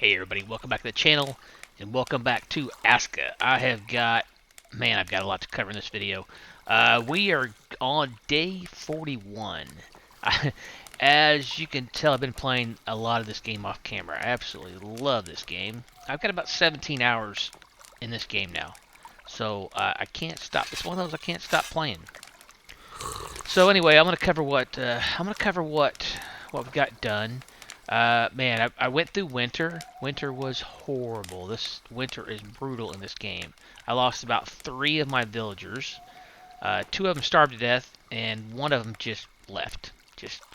Hey everybody, welcome back to the channel, and welcome back to ASKA. I've got a lot to cover in this video. We are on day 41. As you can tell, I've been playing a lot of this game off camera. I absolutely love this game. I've got about 17 hours in this game now, so I can't stop. It's one of those I can't stop playing. So anyway, I'm gonna cover what we've got done. Man, I went through winter. Winter was horrible. This winter is brutal in this game. I lost about 3 of my villagers. 2 of them starved to death, and 1 of them just left.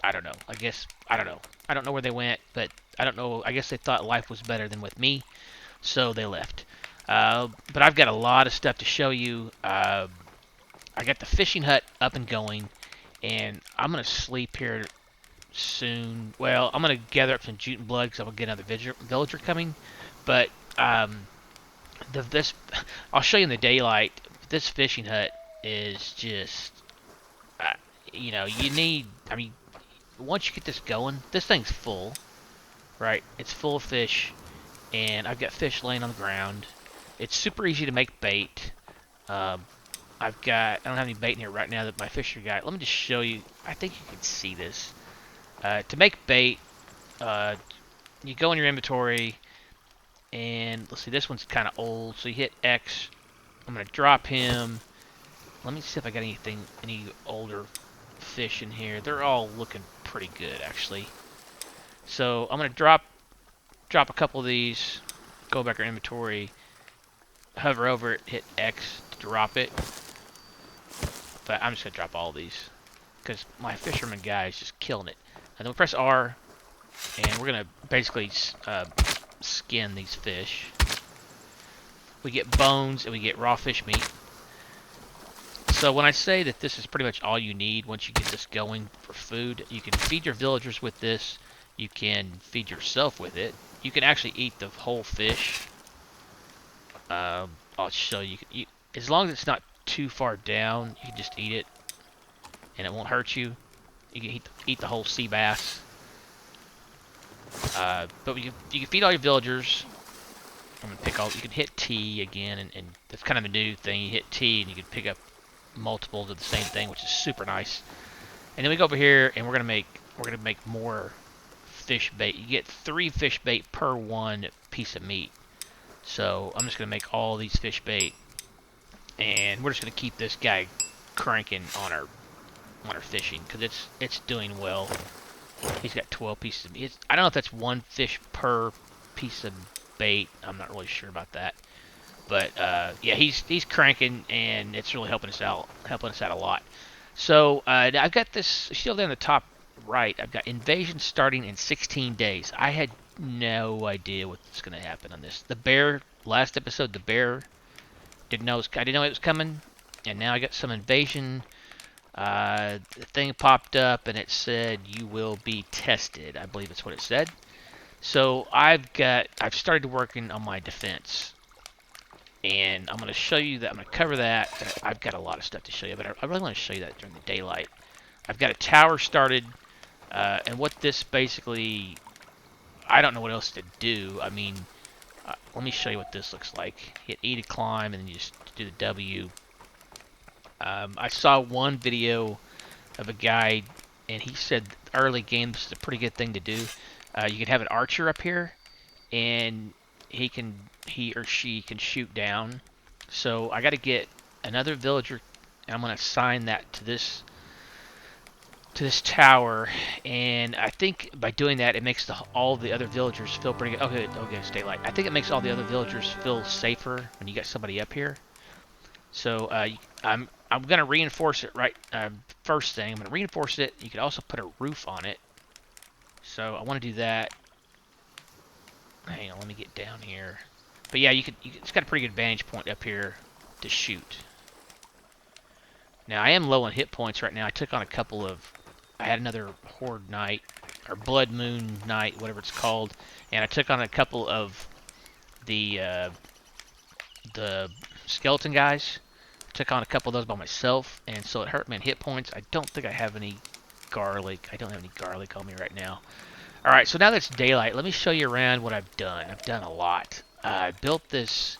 I don't know. I don't know. I don't know where they went, but I don't know. I guess they thought life was better than with me, so they left. But I've got a lot of stuff to show you. I got the fishing hut up and going, and I'm going to sleep here soon. Well, I'm going to gather up some jute and blood because I'm going to get another villager coming. But this, I'll show you in the daylight. This fishing hut is just, you know, you need, I mean, once you get this going, this thing's full, right? It's full of fish, and I've got fish laying on the ground. It's super easy to make bait. I don't have any bait in here right now that my fisher got. Let me just show you. I think you can see this. To make bait, you go in your inventory, and let's see, this one's kind of old, so you hit X. I'm going to drop him. Let me see if I got any older fish in here. They're all looking pretty good, actually. So I'm going to drop a couple of these, go back to our inventory, hover over it, hit X to drop it. But I'm just going to drop all these because my fisherman guy is just killing it. And then we press R, and we're going to basically skin these fish. We get bones, and we get raw fish meat. So when I say that this is pretty much all you need once you get this going for food, you can feed your villagers with this. You can feed yourself with it. You can actually eat the whole fish. I'll show you. As long as it's not too far down, you can just eat it, and it won't hurt you. You can eat the whole sea bass. But you can feed all your villagers. I'm gonna pick all. You can hit T again, and that's kind of a new thing. You hit T, and you can pick up multiples of the same thing, which is super nice. And then we go over here, and we're gonna make more fish bait. You get 3 fish bait per 1 piece of meat. So I'm just gonna make all these fish bait, and we're just gonna keep this guy cranking on our fishing because it's doing well. He's got 12 pieces of meat. I don't know if that's 1 fish per piece of bait. I'm not really sure about that. But yeah, he's cranking, and it's really helping us out a lot. So I've got this still there in the top right. I've got invasion starting in 16 days. I had no idea what's going to happen on this. The bear, last episode, the bear I didn't know it was coming, and now I got some invasion. The thing popped up, and it said you will be tested. I believe that's what it said. So I've started working on my defense, and I'm going to show you that. I'm going to cover that. I've got a lot of stuff to show you, but I really want to show you that during the daylight. I've got a tower started, and what this basically, I don't know what else to do. I mean, let me show you what this looks like. Hit E to climb, and then you just do the W. I saw one video of a guy, and he said early game this is a pretty good thing to do. You can have an archer up here, and he or she can shoot down. So I got to get another villager, and I'm going to assign that to this tower, and I think by doing that it makes all the other villagers feel pretty good. Okay, it's daylight. I think it makes all the other villagers feel safer when you got somebody up here. So I'm going to reinforce it right first thing. I'm going to reinforce it. You could also put a roof on it. So I want to do that. Hang on, let me get down here. But yeah, it's got a pretty good vantage point up here to shoot. Now I am low on hit points right now. I had another Horde Night, or Blood Moon Night, whatever it's called, and I took on a couple of the skeleton guys. Took on a couple of those by myself, and so it hurt me in hit points. I don't think I have any garlic. I don't have any garlic on me right now. Alright, so now that it's daylight, let me show you around what I've done. I've done a lot. I built this...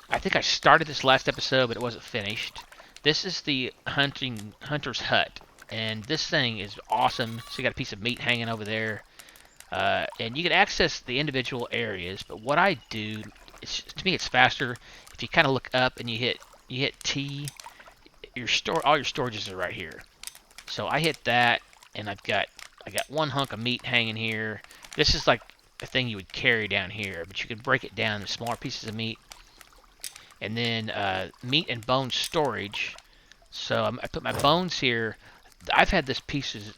I think I started this last episode, but it wasn't finished. This is the hunter's hut. And this thing is awesome. So you got a piece of meat hanging over there. And you can access the individual areas, but what I do, to me it's faster if you kind of look up and you hit T. All your storages are right here. So I hit that, and I got one hunk of meat hanging here. This is like a thing you would carry down here, but you can break it down into smaller pieces of meat. And then meat and bone storage. So I put my bones here. I've had these pieces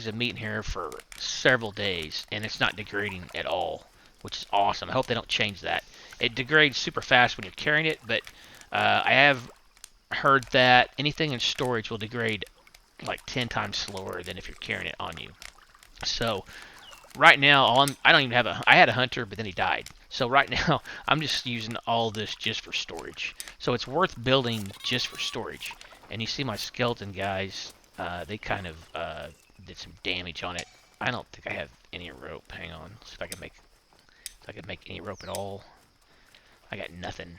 of meat in here for several days, and it's not degrading at all, which is awesome. I hope they don't change that. It degrades super fast when you're carrying it, but I have heard that anything in storage will degrade like 10 times slower than if you're carrying it on you. So right now, I don't even have I had a hunter, but then he died. So right now, I'm just using all this just for storage. So it's worth building just for storage. And you see my skeleton guys, they kind of did some damage on it. I don't think I have any rope. Hang on, see if I can make any rope at all. I got nothing.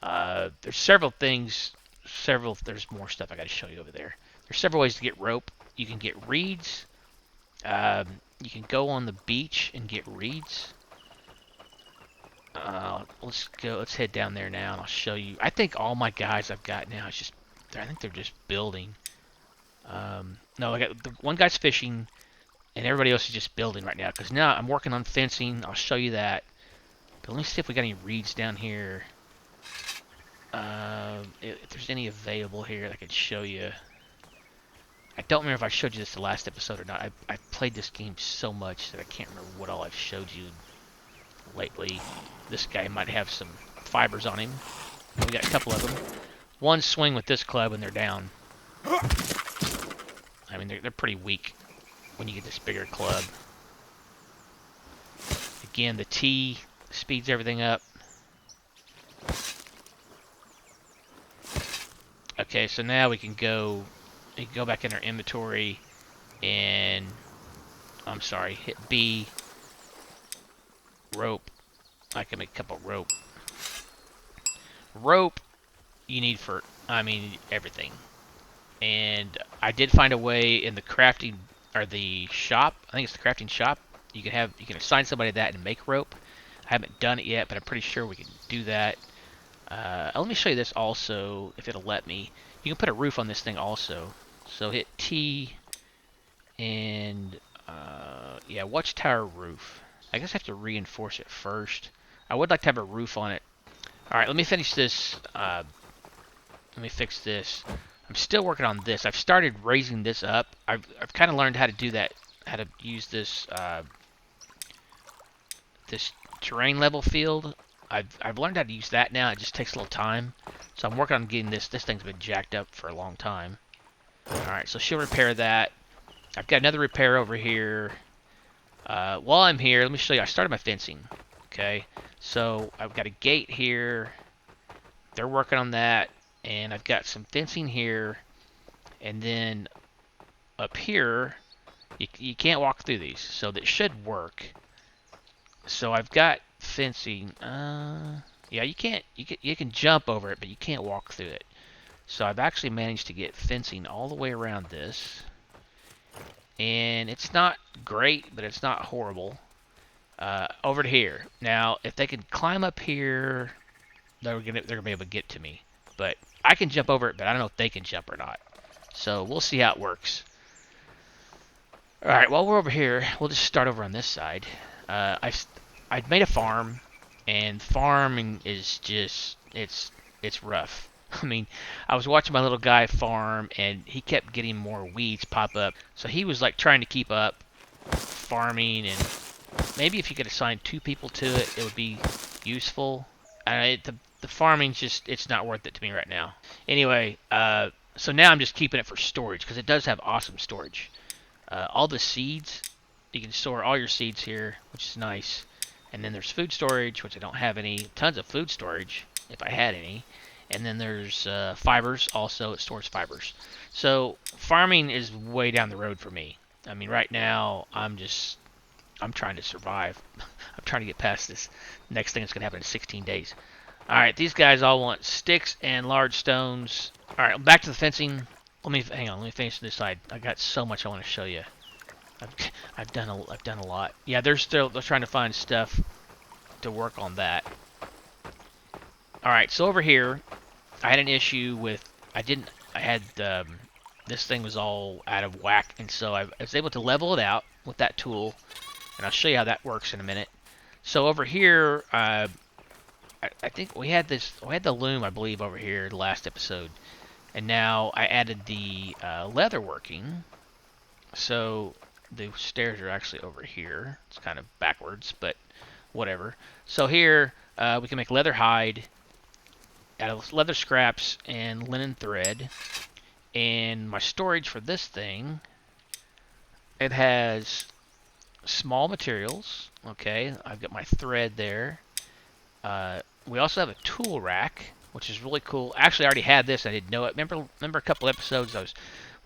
There's several things. There's more stuff I got to show you over there. There's several ways to get rope. You can get reeds. You can go on the beach and get reeds. Let's head down there now, and I'll show you. I think all my guys I've got now is just, I think they're just building. No, I got the one guy's fishing, and everybody else is just building right now. Because now I'm working on fencing. I'll show you that. But let me see if we got any reeds down here. If there's any available here that I could show you. I don't remember if I showed you this the last episode or not. I played this game so much that I can't remember what all I've showed you lately. This guy might have some fibers on him. We got a couple of them. One swing with this club and they're down. I mean, they're pretty weak when you get this bigger club. Again, the T speeds everything up. Okay, so now we can go back in our inventory and I'm sorry, hit B, rope. I can make a couple rope. Rope you need for, everything. And I did find a way in the crafting, or the shop, I think it's the crafting shop, you can assign somebody that and make rope. I haven't done it yet, but I'm pretty sure we can do that. Let me show you this also, if it'll let me. You can put a roof on this thing also. So hit T, and yeah, Watchtower roof. I guess I have to reinforce it first. I would like to have a roof on it. Alright, let me finish this. Let me fix this. I'm still working on this. I've started raising this up. I've kind of learned how to do that, how to use this this terrain level field. I've learned how to use that now. It just takes a little time. So I'm working on getting this. This thing's been jacked up for a long time. Alright, so she'll repair that. I've got another repair over here. While I'm here, let me show you. I started my fencing. Okay, so I've got a gate here. They're working on that. And I've got some fencing here. And then up here, you can't walk through these. So that should work. So I've got fencing. Yeah, you can jump over it, but you can't walk through it. So I've actually managed to get fencing all the way around this. And it's not great, but it's not horrible. Over to here. Now, if they can climb up here, they're gonna be able to get to me. But I can jump over it, but I don't know if they can jump or not. So we'll see how it works. Alright, while we're over here, we'll just start over on this side. I've made a farm, and farming is just, it's rough. I mean, I was watching my little guy farm, and he kept getting more weeds pop up. So he was like trying to keep up farming, and maybe if you could assign 2 people to it, it would be useful. The farming's just, it's not worth it to me right now. Anyway, so now I'm just keeping it for storage, because it does have awesome storage. All the seeds, you can store all your seeds here, which is nice. And then there's food storage, which I don't have any. Tons of food storage, if I had any. And then there's fibers, also it stores fibers. So farming is way down the road for me. I mean, right now I'm just I'm trying to survive. I'm trying to get past this next thing that's going to happen in 16 days. Alright, these guys all want sticks and large stones. Alright, back to the fencing. Hang on, let me finish this side. I got so much I want to show you. I've, I've done a lot. Yeah, they're trying to find stuff to work on that. Alright, so over here, I had an issue with, this thing was all out of whack, and so I was able to level it out with that tool, and I'll show you how that works in a minute. So over here, I think we had the loom, I believe, over here the last episode, and now I added the leather working, so the stairs are actually over here. It's kind of backwards, but whatever. So here, we can make leather hide out of leather scraps and linen thread. And my storage for this thing, it has small materials. Okay, I've got my thread there. We also have a tool rack, which is really cool. Actually, I already had this. I didn't know it. Remember a couple episodes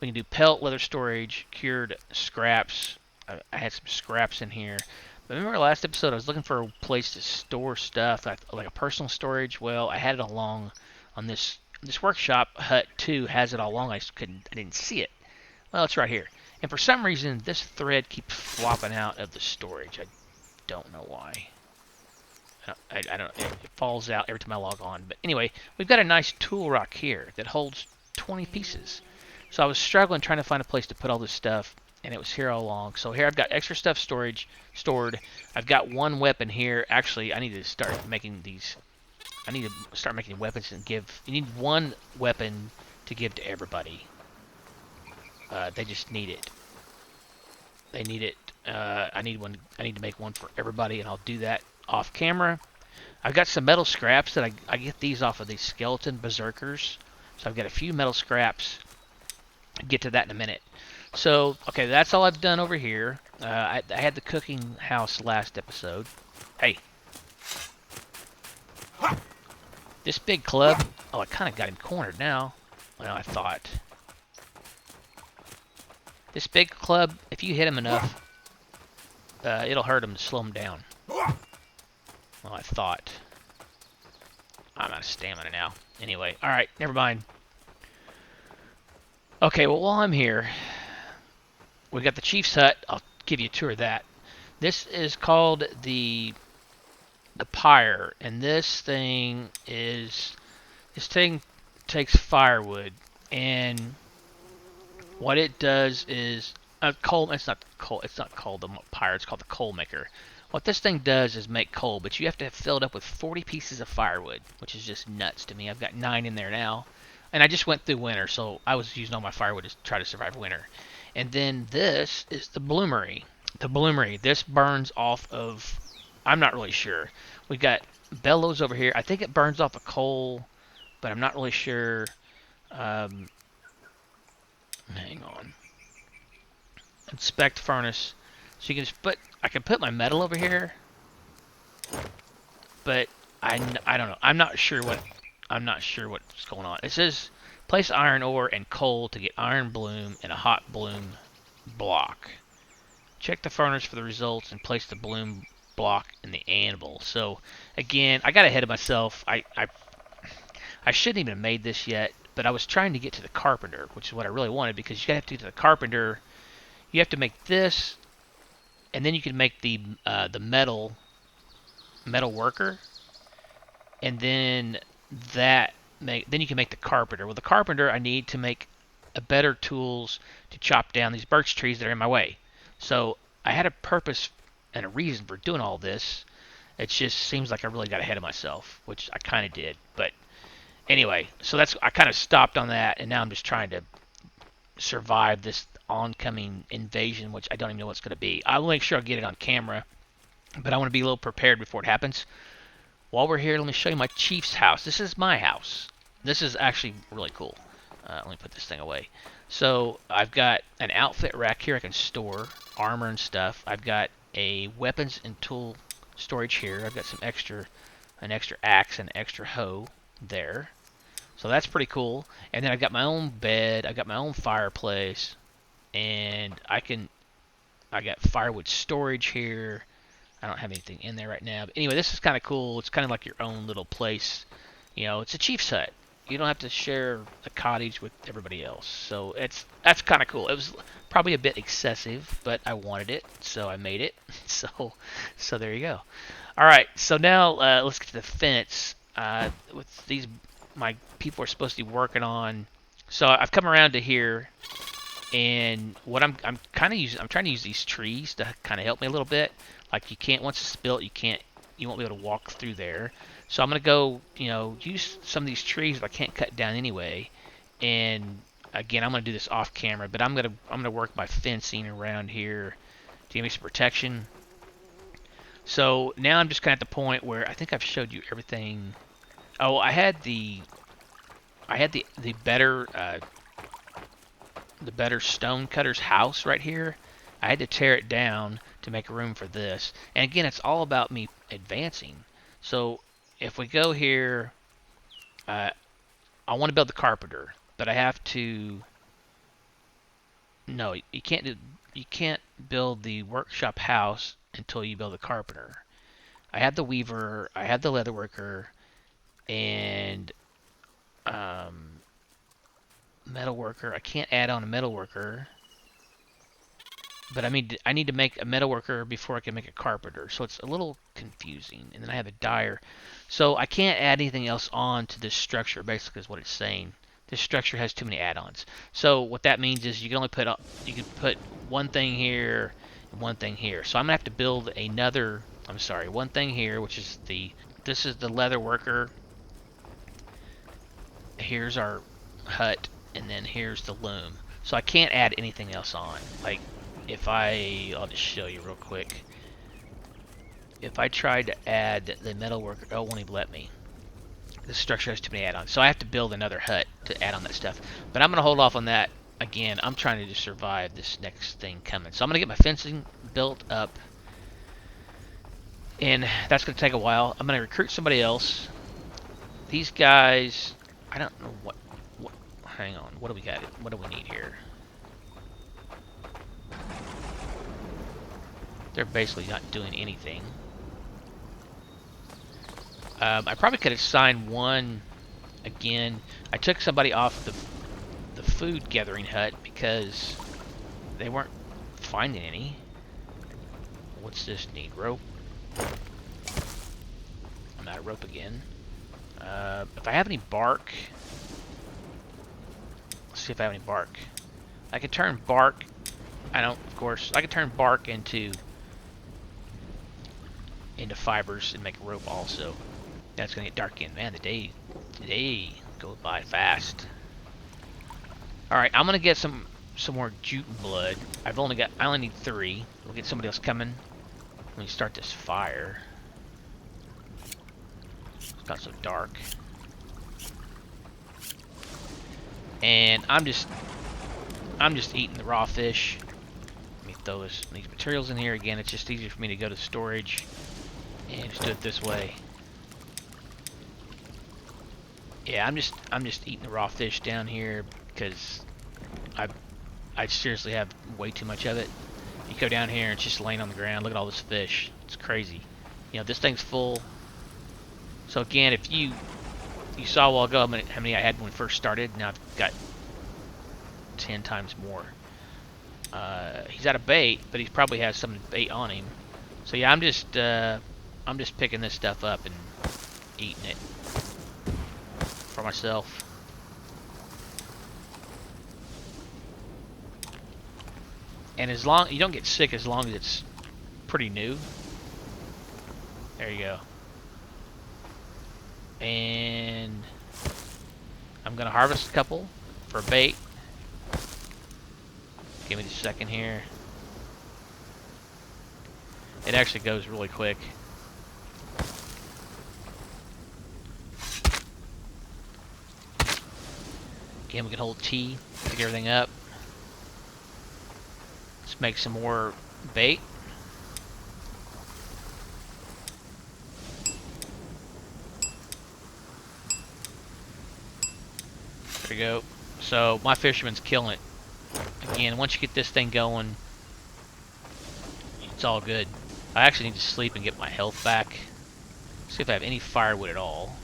we can do pelt, leather storage, cured scraps. I had some scraps in here. But remember last episode, I was looking for a place to store stuff, like a personal storage. Well, I had it along on this workshop hut too. Has it all along. I didn't see it. Well, it's right here. And for some reason, this thread keeps flopping out of the storage. I don't know why. I don't. It falls out every time I log on. But anyway, we've got a nice tool rack here that holds 20 pieces. So I was struggling trying to find a place to put all this stuff, and it was here all along. So here I've got extra stuff stored. I've got one weapon here. Actually, I need to start making these. I need to start making weapons and give. You need one weapon to give to everybody. They just need it. They need it. I need one. I need to make one for everybody, and I'll do that off camera. I've got some metal scraps that I get these off of these skeleton berserkers. So I've got a few metal scraps. I'll get to that in a minute. So, okay, that's all I've done over here. I had the cooking house last episode. Hey. This big club. Oh, I kind of got him cornered now. Well, I thought. This big club, if you hit him enough, it'll hurt him to slow him down. Well, I thought. I'm out of stamina now. Anyway, alright, never mind. Okay, well, while I'm here, we got the Chief's Hut. I'll give you a tour of that. This is called the pyre, and this thing takes firewood, and what it does is coal. It's not coal. It's not called the pyre. It's called the coal maker. What this thing does is make coal, but you have to fill it up with 40 pieces of firewood, which is just nuts to me. I've got 9 in there now, and I just went through winter, so I was using all my firewood to try to survive winter. And then this is the bloomery. The bloomery. This burns off of. I'm not really sure. We've got bellows over here. I think it burns off of coal, but I'm not really sure. Hang on. Inspect furnace. So you can just I can put my metal over here, but I don't know. I'm not sure what's going on. It says place iron ore and coal to get iron bloom and a hot bloom block. Check the furnace for the results and place the bloom block in the anvil. So again, I got ahead of myself. I shouldn't even have made this yet, but I was trying to get to the carpenter, which is what I really wanted, because you have to get to the carpenter. You have to make this, and then you can make the metal worker, and then then you can make the carpenter. Well, the carpenter, I need to make a better tools to chop down these birch trees that are in my way. So I had a purpose and a reason for doing all this. It just seems like I really got ahead of myself, which I kind of did. But anyway, so I kind of stopped on that, and now I'm just trying to survive this oncoming invasion, which I don't even know what's going to be. I'll make sure I get it on camera, but I want to be a little prepared before it happens. While we're here, let me show you my chief's house. This is my house. This is actually really cool. Let me put this thing away. So I've got an outfit rack here I can store armor and stuff. I've got a weapons and tool storage here. I've got an extra axe and an extra hoe there. So that's pretty cool. And then I've got my own bed. I've got my own fireplace. And I can I got firewood storage here. I don't have anything in there right now. But anyway, this is kind of cool. It's kind of like your own little place. You know, it's a chief's hut. You don't have to share a cottage with everybody else. So that's kind of cool. It was probably a bit excessive, but I wanted it, so I made it. So there you go. All right, so now let's get to the fence. With these, my people are supposed to be working on. So I've come around to here, and what I'm kind of using, I'm trying to use these trees to kind of help me a little bit. Like you can't, once it's built, you won't be able to walk through there. So I'm gonna go, use some of these trees that I can't cut down anyway. And again, I'm gonna do this off camera, but I'm gonna work my fencing around here to give me some protection. So now I'm just kind of at the point where I think I've showed you everything. Oh, I had the better stone cutter's house right here. I had to tear it down to make room for this. And again, it's all about me advancing. So if we go here, I want to build the carpenter, but I have to. No, you can't build the workshop house until you build the carpenter. I had the weaver, I had the leatherworker, and metalworker. I can't add on a metalworker. But I need to make a metalworker before I can make a carpenter, so it's a little confusing. And then I have a dyer, so I can't add anything else on to this structure. Basically, is what it's saying. This structure has too many add-ons. So what that means is you can only put one thing here and one thing here. So I'm gonna have to build another. I'm sorry, one thing here, which is this is the leather worker. Here's our hut, and then here's the loom. So I can't add anything else on. Like I'll just show you real quick. If I tried to add the metalworker, oh, it won't even let me. This structure has too many add-ons, so I have to build another hut to add on that stuff. But I'm gonna hold off on that. Again, I'm trying to just survive this next thing coming. So I'm gonna get my fencing built up, and that's gonna take a while. I'm gonna recruit somebody else. These guys, I don't know what. Hang on, what do we got? What do we need here? They're basically not doing anything. I probably could assign one again. I took somebody off the food gathering hut because they weren't finding any. What's this need? Rope? I'm out of rope again. If I have any bark, let's see if I have any bark. I could turn bark. I don't, of course. I could turn bark into fibers and make rope also. That's gonna get dark again, man. The day goes by fast. All right, I'm gonna get some more jute blood. I only need 3. We'll get somebody else coming. Let me start this fire. It's got so dark. And I'm just eating the raw fish. Let me throw these materials in here again. It's just easier for me to go to storage and just do it this way. Yeah, I'm just eating the raw fish down here because I seriously have way too much of it. You go down here and it's just laying on the ground. Look at all this fish. It's crazy. This thing's full. So again, if you saw a while ago how many I had when we first started, now I've got 10 times more. He's out of bait, but he probably has some bait on him. So yeah, I'm just picking this stuff up and eating it for myself. And as long you don't get sick as long as it's pretty new. There you go. And I'm gonna harvest a couple for bait. Give me just a second here. It actually goes really quick. Again, we can hold T, pick everything up. Let's make some more bait. There we go. So my fisherman's killing it. Again, once you get this thing going, It's all good. I actually need to sleep and get my health back. See if I have any firewood at all.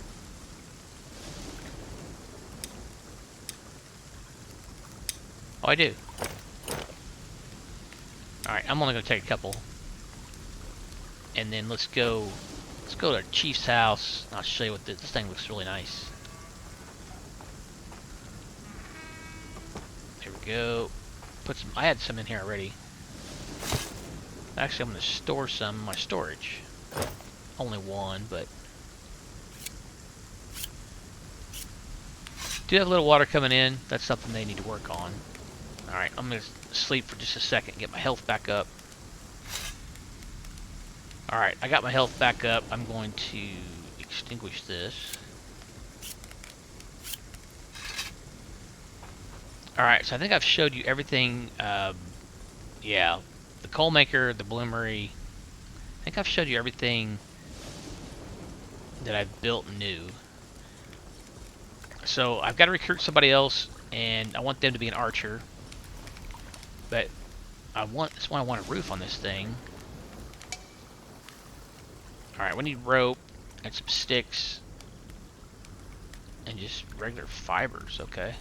Oh, I do. Alright, I'm only going to take a couple. And then let's go to our chief's house. I'll show you what this thing looks really nice. There we go. Put some. I had some in here already. Actually, I'm going to store some in my storage. Only one, but do have a little water coming in. That's something they need to work on. Alright, I'm going to sleep for just a second and get my health back up. Alright, I got my health back up. I'm going to extinguish this. Alright, so I think I've showed you everything. Yeah, the coal maker, the bloomery. I think I've showed you everything that I've built new. So I've got to recruit somebody else, and I want them to be an archer. But that's why I want a roof on this thing. Alright, we need rope and some sticks and just regular fibers, okay.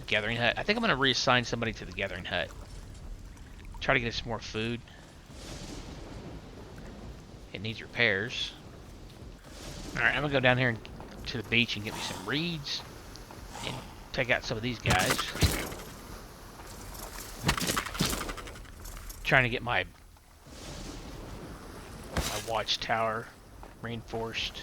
Gathering hut. I think I'm going to reassign somebody to the gathering hut. Try to get us some more food. It needs repairs. Alright, I'm going to go down here to the beach and get me some reeds and take out some of these guys. Trying to get my watchtower reinforced.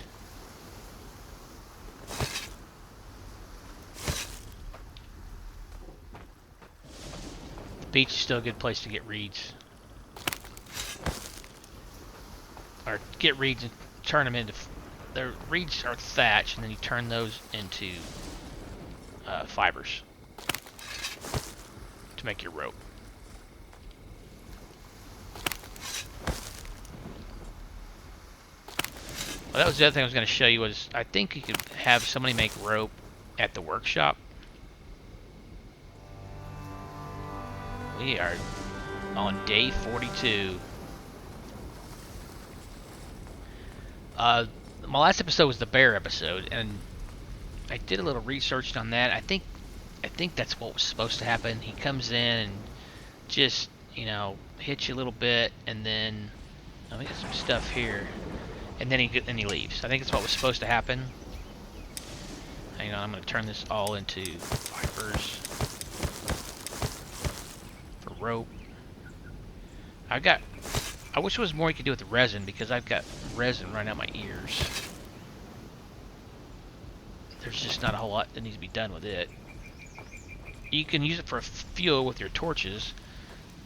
The beach is still a good place to get reeds. Or get reeds and turn them into... The reeds are thatch, and then you turn those into fibers to make your rope. Well, that was the other thing I was going to show you was I think you could have somebody make rope at the workshop. We are on day 42. My last episode was the bear episode, and I did a little research on that. I think that's what was supposed to happen. He comes in and just, you know, hits you a little bit, and then let me get some stuff here. And then he leaves. I think that's what was supposed to happen. Hang on, I'm going to turn this all into fibers for rope. I wish there was more you could do with the resin, because I've got resin running out my ears. There's just not a whole lot that needs to be done with it. You can use it for fuel with your torches.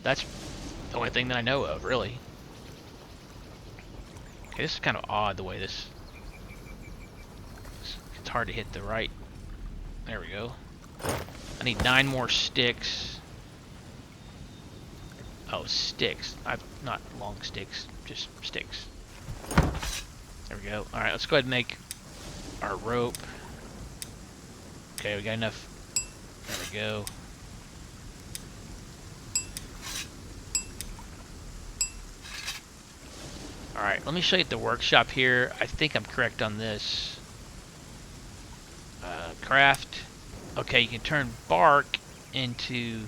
That's the only thing that I know of, really. Okay, this is kind of odd the way it's hard to hit the right. There we go. I need 9 more sticks. Oh, sticks. Not long sticks, just sticks. There we go. Alright, let's go ahead and make our rope. Okay, we got enough. There we go. Alright, let me show you the workshop here. I think I'm correct on this. Craft. Okay, you can turn bark into...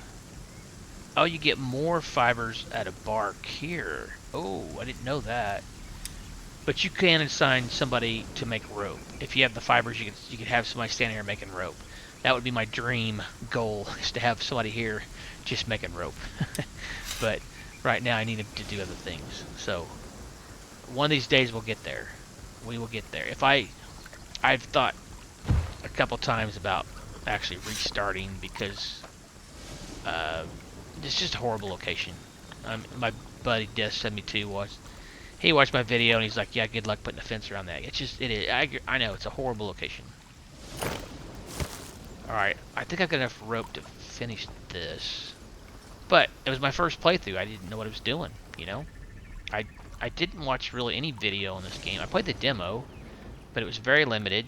Oh, you get more fibers out of bark here. Oh, I didn't know that. But you can assign somebody to make rope. If you have the fibers, you could have somebody standing here making rope. That would be my dream goal, is to have somebody here just making rope. But right now I need them to do other things. So one of these days we'll get there. We will get there. I've thought a couple times about actually restarting, because it's just a horrible location. My buddy Des sent me to he watched my video and he's like, yeah, good luck putting a fence around that. It is. I know, it's a horrible location. Alright, I think I've got enough rope to finish this. But it was my first playthrough. I didn't know what I was doing, you know? I didn't watch really any video on this game. I played the demo, but it was very limited.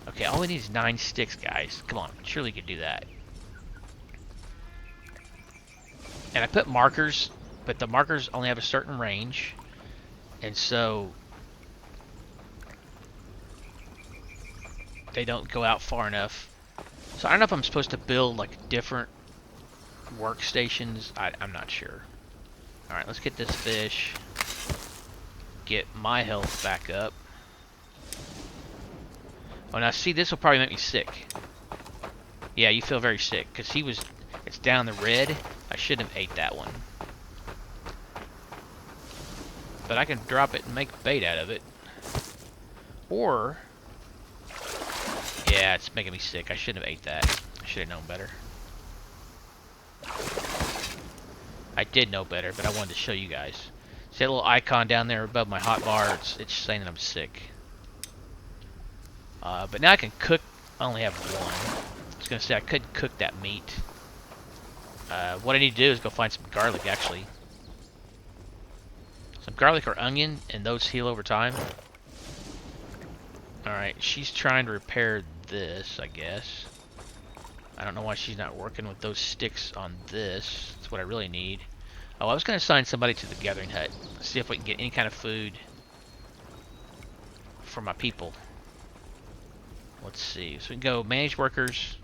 Okay, all we need is 9 sticks, guys. Come on, surely you can do that. And I put markers but the markers only have a certain range, and so they don't go out far enough. So I don't know if I'm supposed to build like different workstations. I'm not sure. Alright, let's get this fish. Get my health back up. Oh, now see, this will probably make me sick. Yeah, you feel very sick, because it's down the red. I shouldn't have ate that one. But I can drop it and make bait out of it. Or, yeah, it's making me sick. I shouldn't have ate that. I should have known better. I did know better, but I wanted to show you guys. See that little icon down there above my hot bar? It's saying that I'm sick. But now I can cook. I only have one. I was going to say I could cook that meat. What I need to do is go find some garlic, actually. Some garlic or onion, and those heal over time. Alright, she's trying to repair this, I guess. I don't know why she's not working with those sticks on this. That's what I really need. Oh, I was going to assign somebody to the gathering hut. See if we can get any kind of food for my people. Let's see. So we can go manage workers.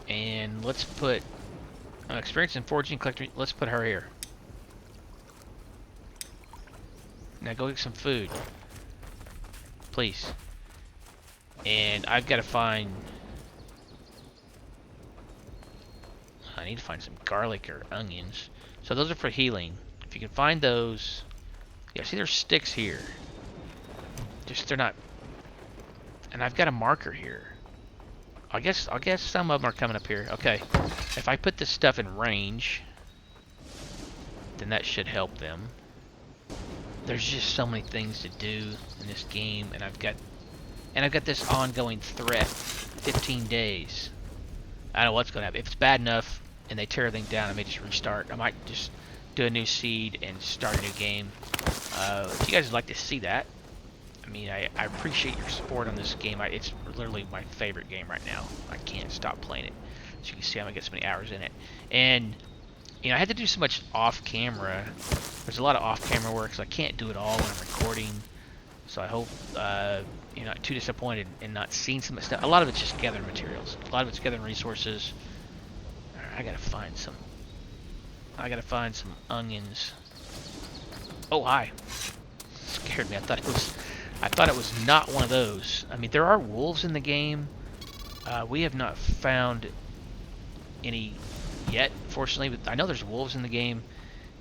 And let's put experience in foraging, collecting. Let's put her here. Now go get some food. Please. And I've got to find... I need to find some garlic or onions. So those are for healing. If you can find those... Yeah, see there's sticks here. Just they're not... And I've got a marker here. I guess some of them are coming up here. Okay. If I put this stuff in range, then that should help them. There's just so many things to do in this game, and I've got this ongoing threat. 15 days. I don't know what's gonna happen. If it's bad enough and they tear everything down, I may just restart. I might just do a new seed and start a new game. If you guys would like to see that, I mean, I appreciate your support on this game. It's literally my favorite game right now. I can't stop playing it. As you can see, I'm gonna get so many hours in it. And you know, I had to do so much off-camera. There's a lot of off-camera work, so I can't do it all when I'm recording. So I hope you're not too disappointed in not seeing some stuff. A lot of it's just gathering materials. A lot of it's gathering resources. I gotta find some. I gotta find some onions. Oh, hi. Scared me. I thought it was not one of those. I mean, there are wolves in the game. We have not found any yet, fortunately. But I know there's wolves in the game,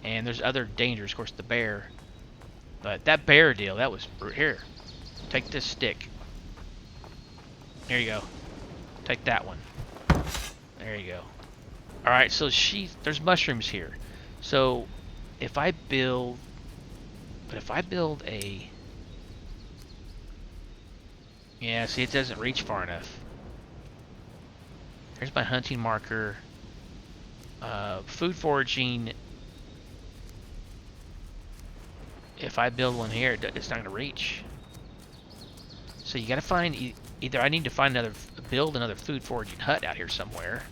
and there's other dangers. Of course, the bear. But that bear deal, that was... Here, take this stick. There you go. Take that one. There you go. Alright, so there's mushrooms here. So, if I build... But if I build a... Yeah, see, it doesn't reach far enough. There's my hunting marker. Food foraging... If I build one here, it's not going to reach. So you got to find... Either I need to find build another food foraging hut out here somewhere.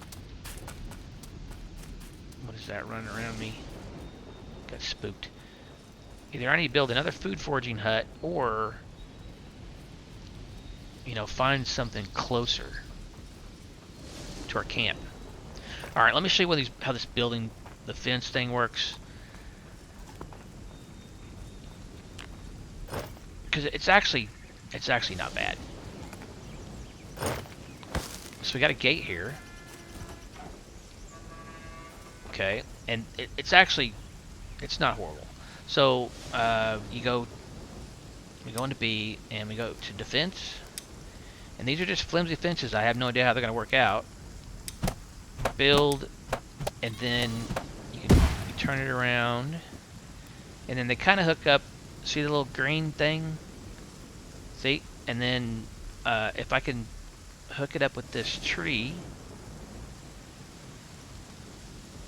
What is that running around me? Got spooked. Either I need to build another food foraging hut, or... You know, find something closer to our camp. Alright, let me show you how this building, the fence thing works. Because it's actually not bad. So we got a gate here. Okay, and it's not horrible. So we go into B and we go to defense, and these are just flimsy fences. I have no idea how they're going to work out. Build, and then you turn it around, and then they kind of hook up. See the little green thing? See? And then if I can hook it up with this tree...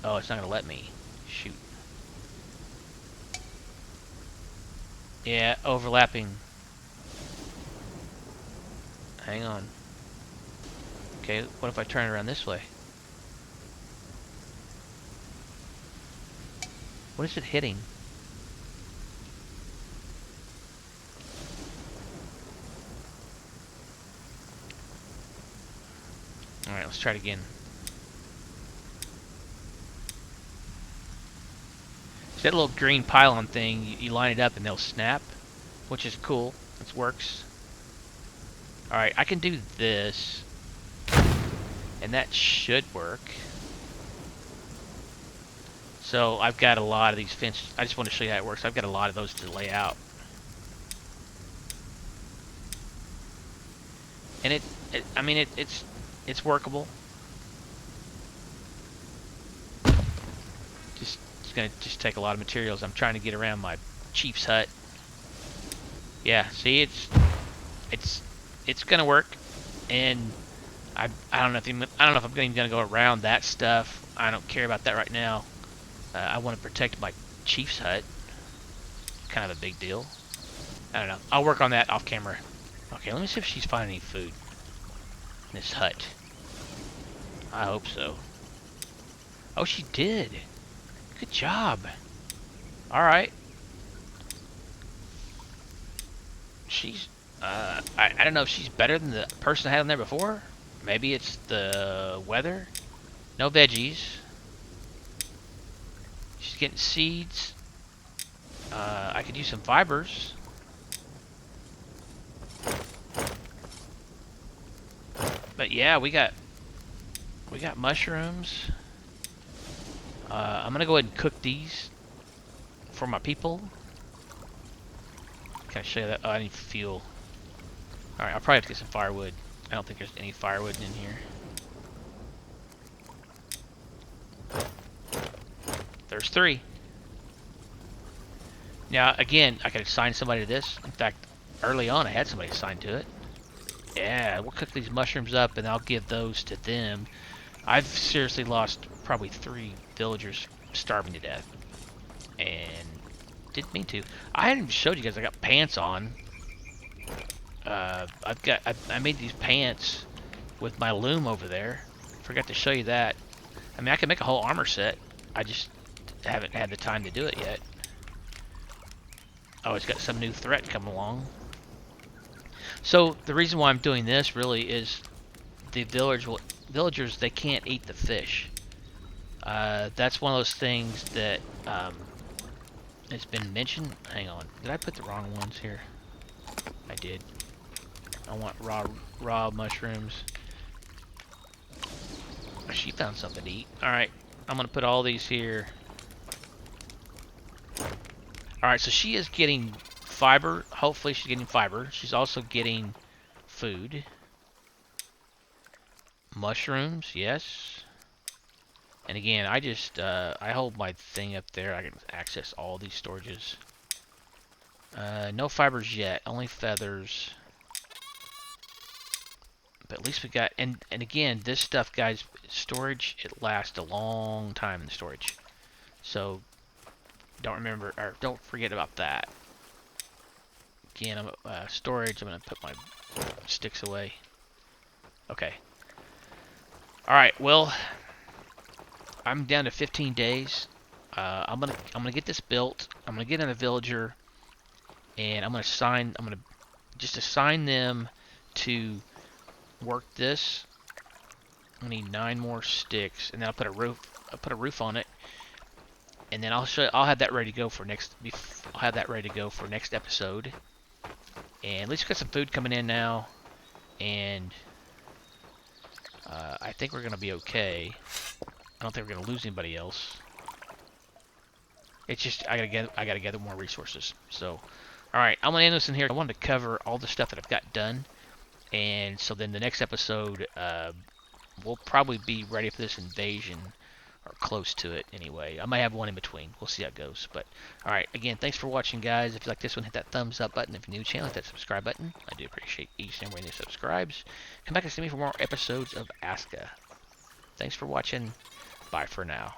Oh, it's not going to let me. Shoot. Yeah, overlapping. Hang on. Okay, what if I turn it around this way? What is it hitting? Alright, let's try it again. So that little green pylon thing, you line it up and they'll snap, which is cool. It works. Alright, I can do this, and that should work. So I've got a lot of these fences. I just want to show you how it works. I've got a lot of those to lay out. And I mean, it's workable. It's gonna just take a lot of materials. I'm trying to get around my chief's hut. Yeah, see, it's gonna work, and I don't know if I'm even gonna go around that stuff. I don't care about that right now. I want to protect my chief's hut. Kind of a big deal. I don't know. I'll work on that off camera. Okay, let me see if she's finding any food in this hut. I hope so. Oh, she did. Good job. Alright. She's, I don't know if she's better than the person I had in there before. Maybe it's the weather. No veggies. She's getting seeds. I could use some fibers. But yeah, we got mushrooms. I'm gonna go ahead and cook these for my people. Can I show you that? Oh, I need fuel. Alright, I'll probably have to get some firewood. I don't think there's any firewood in here. There's 3. Now, again, I could assign somebody to this. In fact, early on I had somebody assigned to it. Yeah, we'll cook these mushrooms up and I'll give those to them. I've seriously lost probably 3 villagers starving to death. And didn't mean to. I hadn't even showed you guys I got pants on. I made these pants with my loom over there. Forgot to show you that. I mean, I can make a whole armor set. I just haven't had the time to do it yet. Oh, it's got some new threat coming along. So the reason why I'm doing this really is the villagers, they can't eat the fish. That's one of those things that has been mentioned. Hang on, did I put the wrong ones here? I did. I want raw mushrooms. She found something to eat. Alright, I'm gonna put all these here. Alright, so she is getting fiber. Hopefully she's getting fiber. She's also getting food. Mushrooms, yes. And again, I just, I hold my thing up there. I can access all these storages. No fibers yet, only feathers. But at least we got, and again, this stuff, guys, storage, it lasts a long time in the storage. So, don't forget about that. Again, storage, I'm going to put my sticks away. Okay. Alright, well, I'm down to 15 days. I'm gonna get this built. I'm gonna get in a villager, and I'm gonna just assign them to work this. I need 9 more sticks, and then I'll put a roof on it, and then I'll have that ready to go for next. I'll have that ready to go for next episode. And at least we got some food coming in now, and I think we're gonna be okay. I don't think we're gonna lose anybody else. It's just I gotta gather more resources. So, all right, I'm gonna end this in here. I wanted to cover all the stuff that I've got done, and so then the next episode, we'll probably be ready for this invasion, or close to it anyway. I might have one in between. We'll see how it goes. But all right, again, thanks for watching, guys. If you like this one, hit that thumbs up button. If you're new to the channel, hit that subscribe button. I do appreciate each and every one that subscribes. Come back and see me for more episodes of ASKA. Thanks for watching. Bye for now.